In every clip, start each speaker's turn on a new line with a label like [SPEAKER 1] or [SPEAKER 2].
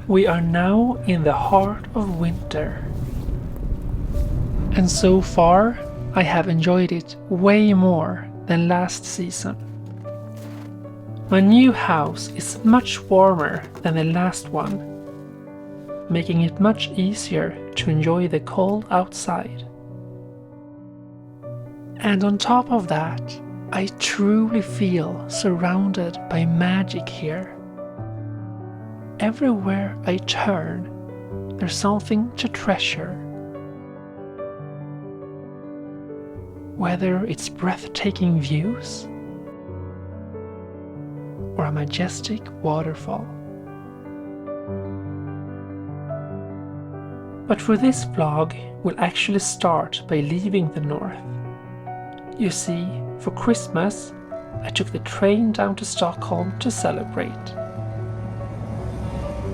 [SPEAKER 1] We are now in the heart of winter. And so far, I have enjoyed it way more than last season. My new house is much warmer than the last one, making it much easier to enjoy the cold outside. And on top of that, I truly feel surrounded by magic here. Everywhere I turn, there's something to treasure. Whether it's breathtaking views or a majestic waterfall. But for this vlog, we'll actually start by leaving the north. You see, for Christmas, I took the train down to Stockholm to celebrate.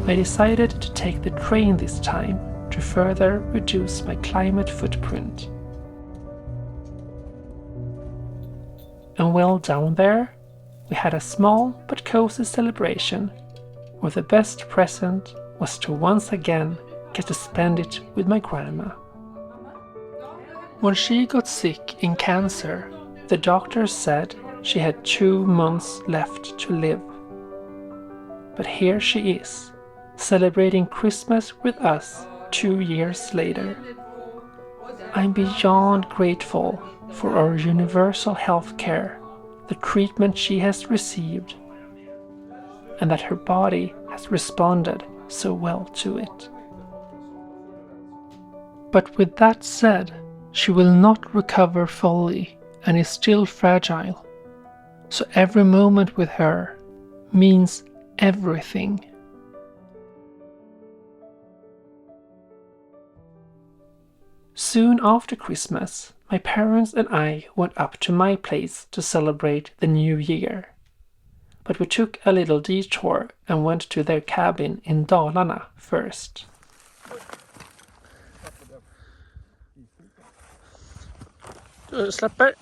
[SPEAKER 1] I decided to take the train this time to further reduce my climate footprint. And well, down there, we had a small but cozy celebration, where the best present was to once again get to spend it with my grandma. When she got sick in cancer, the doctor said she had 2 months left to live. But here she is, celebrating Christmas with us 2 years later. I'm beyond grateful for our universal health care, the treatment she has received, and that her body has responded so well to it. But with that said, she will not recover fully and is still fragile, so every moment with her means everything. Soon after Christmas, my parents and I went up to my place to celebrate the new year. But we took a little detour and went to their cabin in Dalarna first. Du släpper.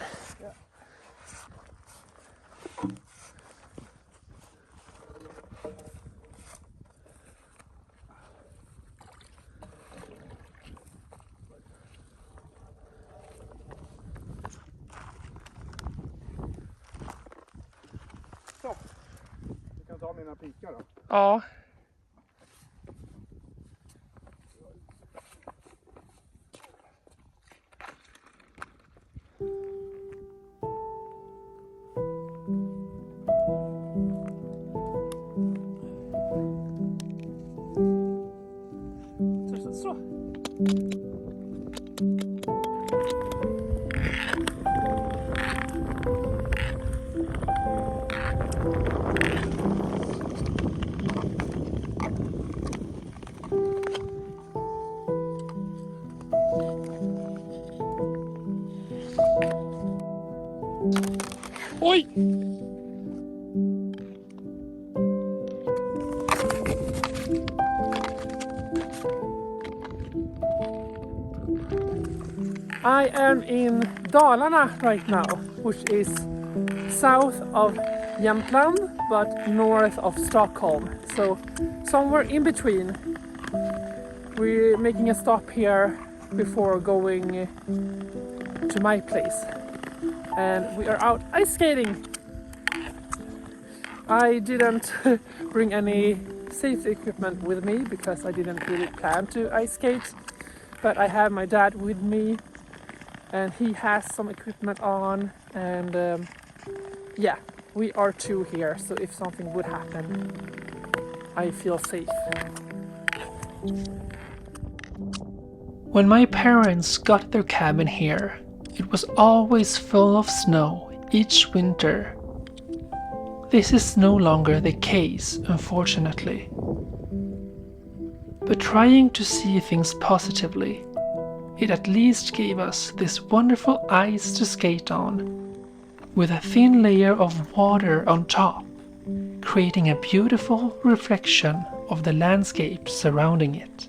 [SPEAKER 2] Så, du kan ta mina pikar då.
[SPEAKER 1] Ja. Så. Oj! I am in Dalarna right now, which is south of Jämtland but north of Stockholm, so somewhere in between. We're making a stop here before going to my place, and we are out ice skating. I didn't bring any safety equipment with me because I didn't really plan to ice skate, but I have my dad with me and he has some equipment on, and yeah, we are 2 here, so if something would happen, I feel safe. When my parents got their cabin here, it was always full of snow each winter. This is no longer the case, unfortunately. But trying to see things positively, it at least gave us this wonderful ice to skate on, with a thin layer of water on top, creating a beautiful reflection of the landscape surrounding it.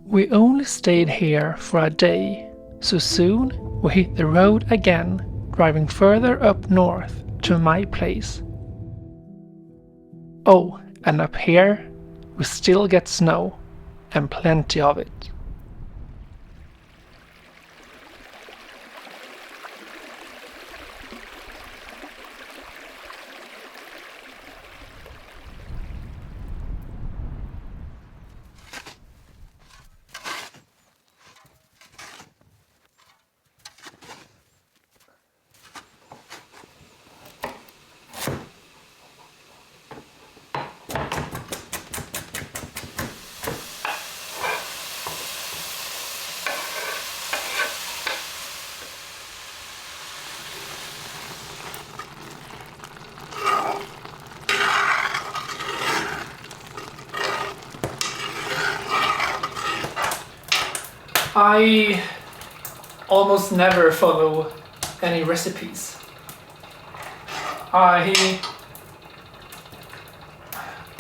[SPEAKER 1] We only stayed here for a day, so soon we hit the road again, driving further up north to my place. Oh, and up here we still get snow, and plenty of it. I almost never follow any recipes. I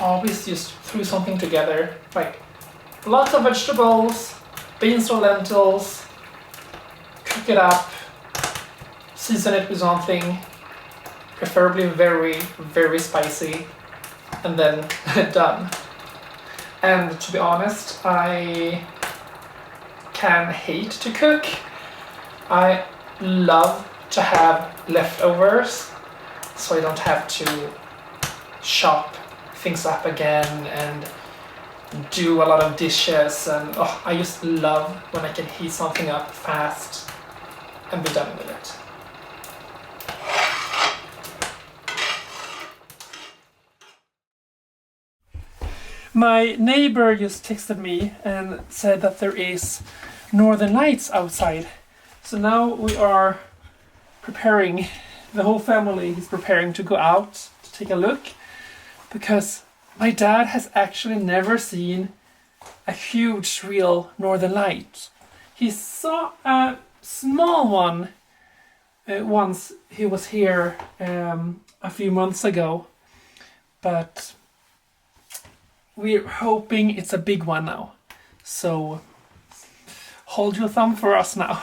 [SPEAKER 1] always just threw something together, like lots of vegetables, beans or lentils, cook it up, season it with something, preferably very, very spicy, and then done. And to be honest, I can hate to cook. I love to have leftovers, so I don't have to chop things up again and do a lot of dishes, and I just love when I can heat something up fast and be done with it. My neighbor just texted me and said that there is northern lights outside. So now we are preparing, the whole family is preparing to go out to take a look, because my dad has actually never seen a huge real northern light. He saw a small one once he was here a few months ago, but we're hoping it's a big one now. So hold your thumb for us now.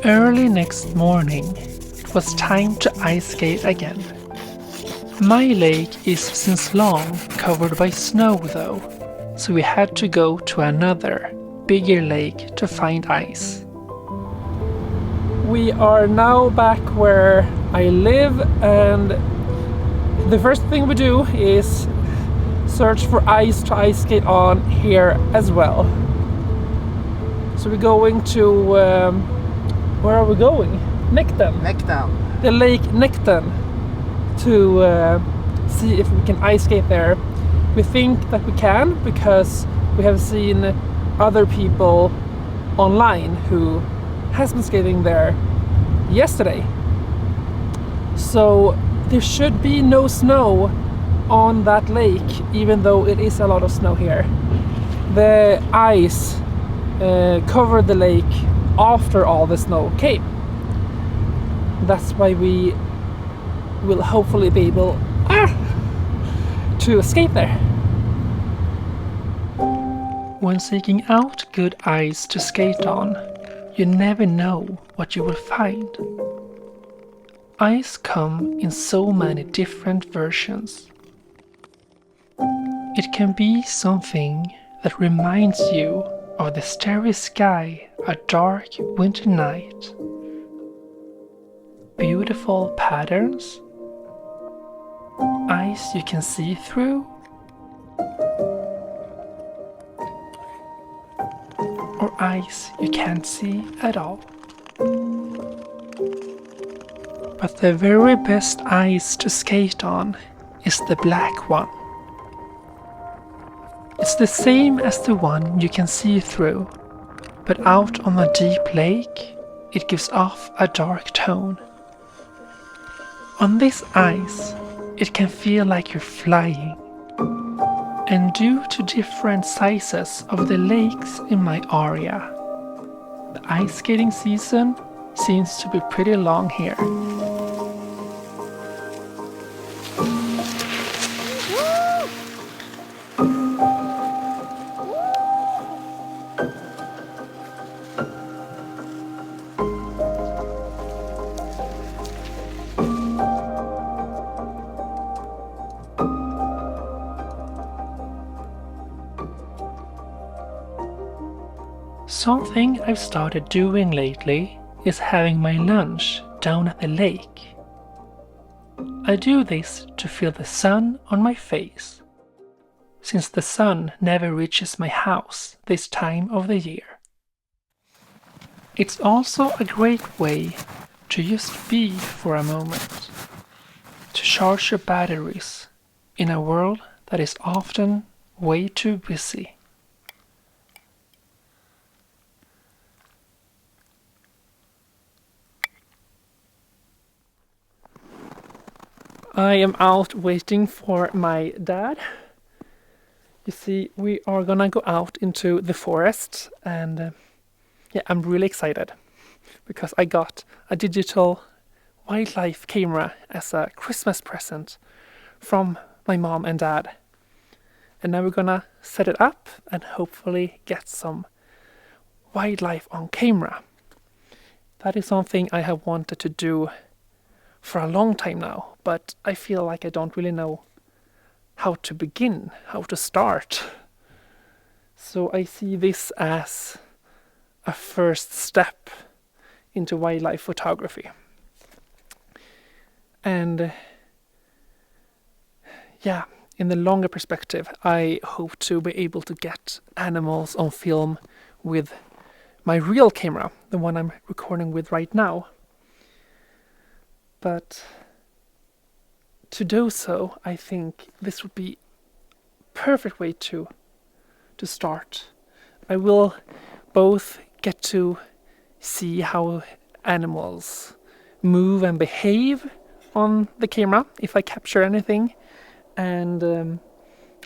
[SPEAKER 1] Early next morning, it was time to ice skate again. My lake is since long covered by snow though, so we had to go to another, bigger lake to find ice. We are now back where I live, and the first thing we do is search for ice to ice skate on here as well. So we're going to where are we going? Nekten. The lake Nekten, to see if we can ice skate there. We think that we can because we have seen other people online who has been skating there yesterday. So there should be no snow on that lake, even though it is a lot of snow here. The ice covered the lake after all the snow came. That's why we will hopefully be able to skate there. When seeking out good ice to skate on, you never know what you will find. Ice come in so many different versions. It can be something that reminds you of the starry sky a dark winter night. Beautiful patterns, ice you can see through, or ice you can't see at all. But the very best ice to skate on is the black one. It's the same as the one you can see through, but out on the deep lake it gives off a dark tone. On this ice it can feel like you're flying. And due to different sizes of the lakes in my area, the ice skating season seems to be pretty long here. Something I've started doing lately is having my lunch down at the lake. I do this to feel the sun on my face, since the sun never reaches my house this time of the year. It's also a great way to just be for a moment, to charge your batteries in a world that is often way too busy. I am out waiting for my dad. You see, we are gonna go out into the forest, and yeah, I'm really excited because I got a digital wildlife camera as a Christmas present from my mom and dad. And now we're gonna set it up and hopefully get some wildlife on camera. That is something I have wanted to do for a long time now, but I feel like I don't really know how to begin, how to start. So I see this as a first step into wildlife photography. And yeah, in the longer perspective, I hope to be able to get animals on film with my real camera, the one I'm recording with right now. But to do so, I think this would be a perfect way to start. I will both get to see how animals move and behave on the camera if I capture anything, and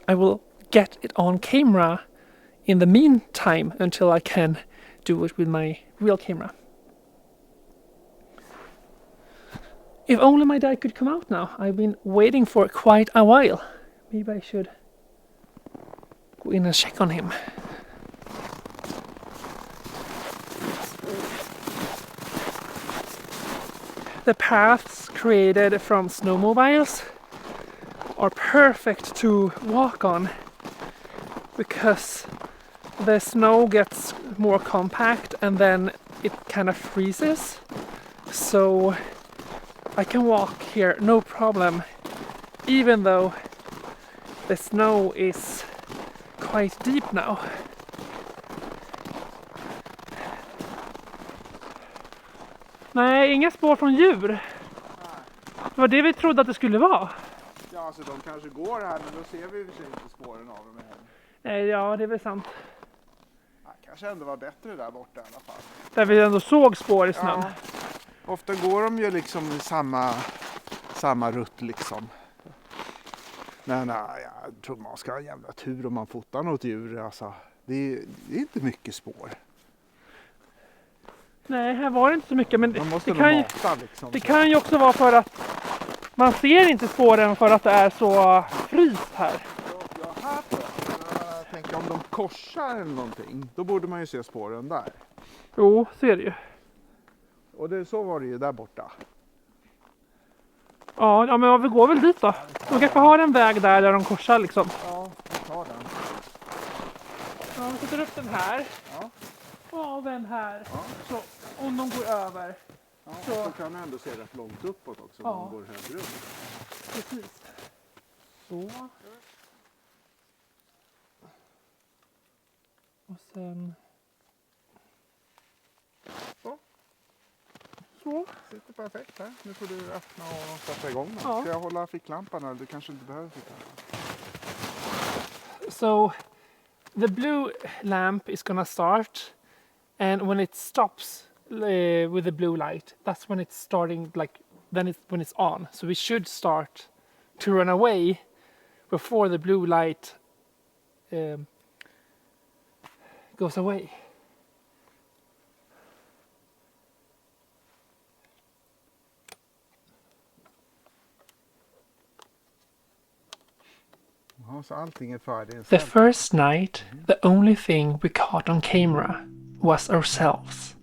[SPEAKER 1] I will get it on camera in the meantime until I can do it with my real camera. If only my dad could come out now. I've been waiting for quite a while. Maybe I should go in and check on him. The paths created from snowmobiles are perfect to walk on because the snow gets more compact and then it kind of freezes. So I can walk here no problem, even though the snow is quite deep now. Nej, inga spår från djur. Det var det vi trodde att det skulle vara.
[SPEAKER 2] Ja, alltså de kanske går här, men då ser vi i och för sig inte spåren av dem här.
[SPEAKER 1] Nej, ja, det är väl sant.
[SPEAKER 2] Ja, kanske ändå var bättre där borta i alla fall.
[SPEAKER 1] Där vi ändå såg spår i snön.
[SPEAKER 2] Ja. Ofta går de ju liksom i samma rutt liksom. Men jag tror man ska ha en jävla tur om man fotar något djur. Alltså, det är inte mycket spår.
[SPEAKER 1] Nej, här var det inte så mycket. Men
[SPEAKER 2] det
[SPEAKER 1] kan ju också vara för att man ser inte spåren för att det är så fryst här.
[SPEAKER 2] Jag tänker om de korsar eller någonting, då borde man ju se spåren där.
[SPEAKER 1] Jo, så är det ju.
[SPEAKER 2] Och så var det ju där borta.
[SPEAKER 1] Ja, men vi går väl dit då. De kanske har en väg där de korsar liksom.
[SPEAKER 2] Ja, vi tar den.
[SPEAKER 1] Ja, vi sätter upp den här.
[SPEAKER 2] Ja.
[SPEAKER 1] Och den här.
[SPEAKER 2] Ja.
[SPEAKER 1] Så om de går över.
[SPEAKER 2] Ja, så kan man ändå se rätt långt uppåt också om de går högre upp.
[SPEAKER 1] Precis. Så. Och sen... Så.
[SPEAKER 2] Sitter perfekt här. Nu får du öppna och sätta igång den.
[SPEAKER 1] Ja.
[SPEAKER 2] Ska jag hålla ficklampan eller du kanske inte behöver ficklampan?
[SPEAKER 1] So the blue lamp is gonna start And when it stops with the blue light, that's when it's starting, like, then it's when it's on. So we should start to run away before the blue light goes away.
[SPEAKER 2] Ja, så allting är färdigt.
[SPEAKER 1] The first night, the only thing we caught on camera was ourselves.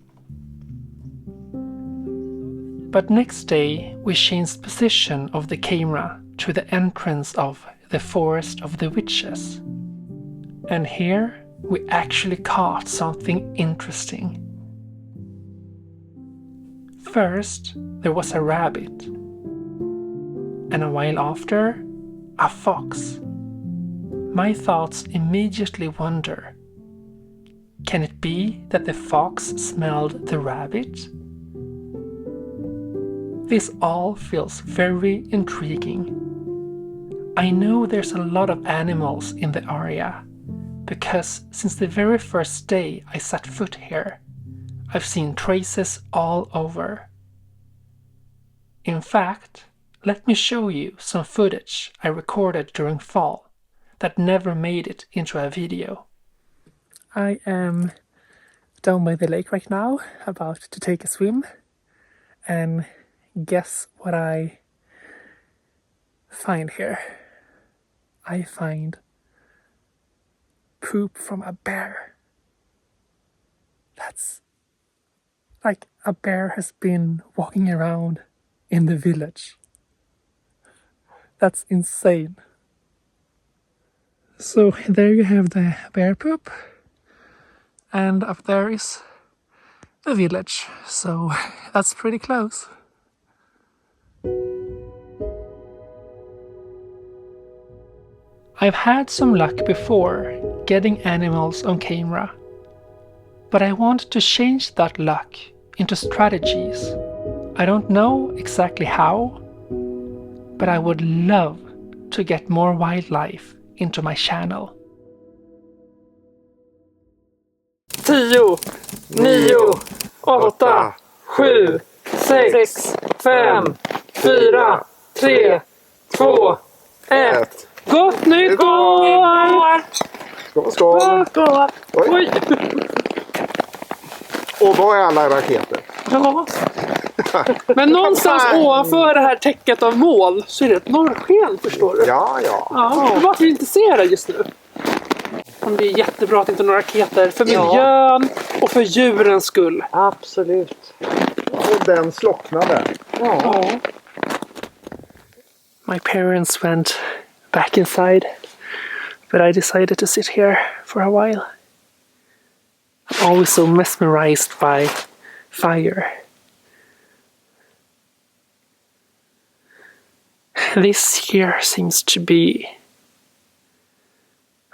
[SPEAKER 1] But next day, we changed position of the camera to the entrance of the Forest of the Witches. And here, we actually caught something interesting. First, there was a rabbit. And a while after, a fox. My thoughts immediately wonder, can it be that the fox smelled the rabbit? This all feels very intriguing. I know there's a lot of animals in the area, because since the very first day I set foot here, I've seen traces all over. In fact, let me show you some footage I recorded during fall that never made it into a video. I am down by the lake right now, about to take a swim, and guess what I find here? I find poop from a bear. That's like a bear has been walking around in the village. That's insane. So there you have the bear poop, and up there is the village, so that's pretty close. I've had some luck before getting animals on camera, but I want to change that luck into strategies. I don't know exactly how, but I would love to get more wildlife into my channel.
[SPEAKER 3] 10, 9, 8, 7, 6, 5, 4, 3, 2, 1. Gott nytt år!
[SPEAKER 2] Skål, skål!
[SPEAKER 3] Skål!
[SPEAKER 2] Oj. Och vad är alla raketer?
[SPEAKER 3] Ja. Men någonstans ovanför det här täcket av moln så är det ett norrsken, förstår du?
[SPEAKER 2] Ja.
[SPEAKER 3] Ja, det var att vi inte ser det just nu. Men det är jättebra att det inte är några raketer för miljön och för djurens skull.
[SPEAKER 4] Absolut.
[SPEAKER 2] Och den slocknade.
[SPEAKER 3] Ja.
[SPEAKER 1] My parents went back inside, but I decided to sit here for a while. I'm always so mesmerized by fire. This year seems to be,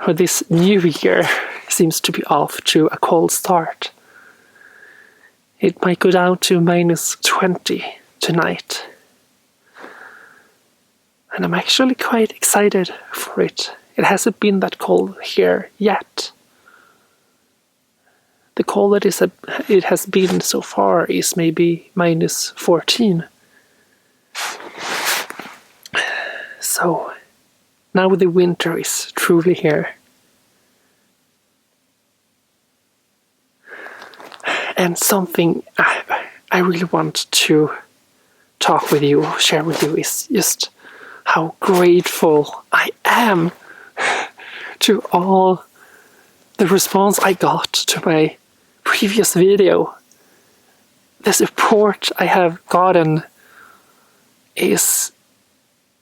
[SPEAKER 1] or this new year seems to be off to a cold start. It might go down to -20 tonight. And I'm actually quite excited for it. It hasn't been that cold here yet. The coldest it has been so far is maybe -14. So now the winter is truly here. And something I really want to talk with you, share with you, is just how grateful I am to all the response I got to my previous video. The support I have gotten is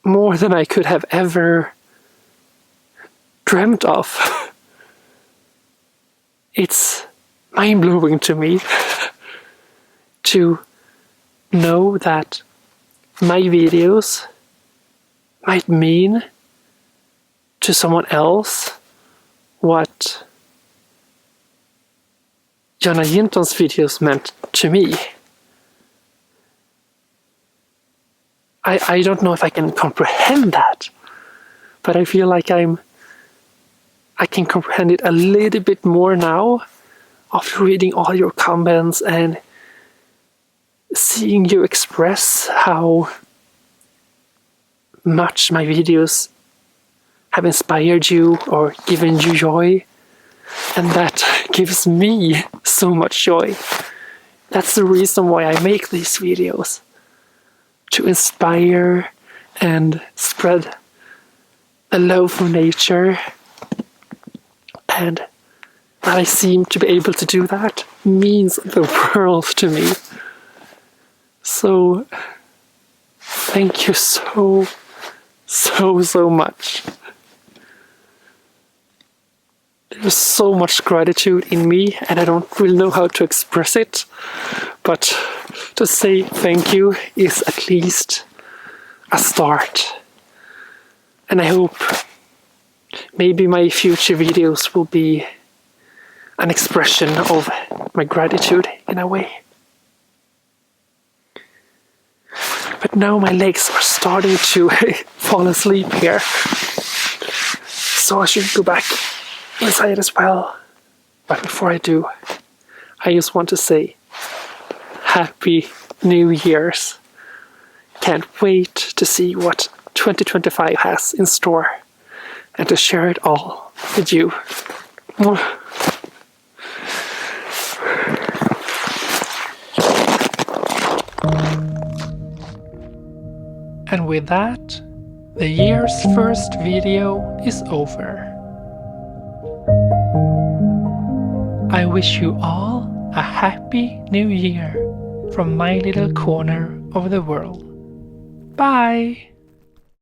[SPEAKER 1] more than I could have ever dreamt of. It's mind-blowing to me to know that my videos might mean to someone else what Jonna Jinton's videos meant to me. I don't know if I can comprehend that, but I feel like I can comprehend it a little bit more now
[SPEAKER 3] after reading all your comments and seeing you express how much my videos have inspired you or given you joy, and that gives me so much joy. That's the reason why I make these videos, to inspire and spread the love for nature, and that I seem to be able to do that means the world to me. So thank you so much. There's so much gratitude in me, and I don't really know how to express it, but to say thank you is at least a start. And I hope maybe my future videos will be an expression of my gratitude in a way. But now my legs are starting to fall asleep here, so I should go back inside as well. But before I do, I just want to say Happy New Year's. Can't wait to see what 2025 has in store and to share it all with you.
[SPEAKER 1] And with that, the year's first video is over. I wish you all a happy new year from my little corner of the world. Bye!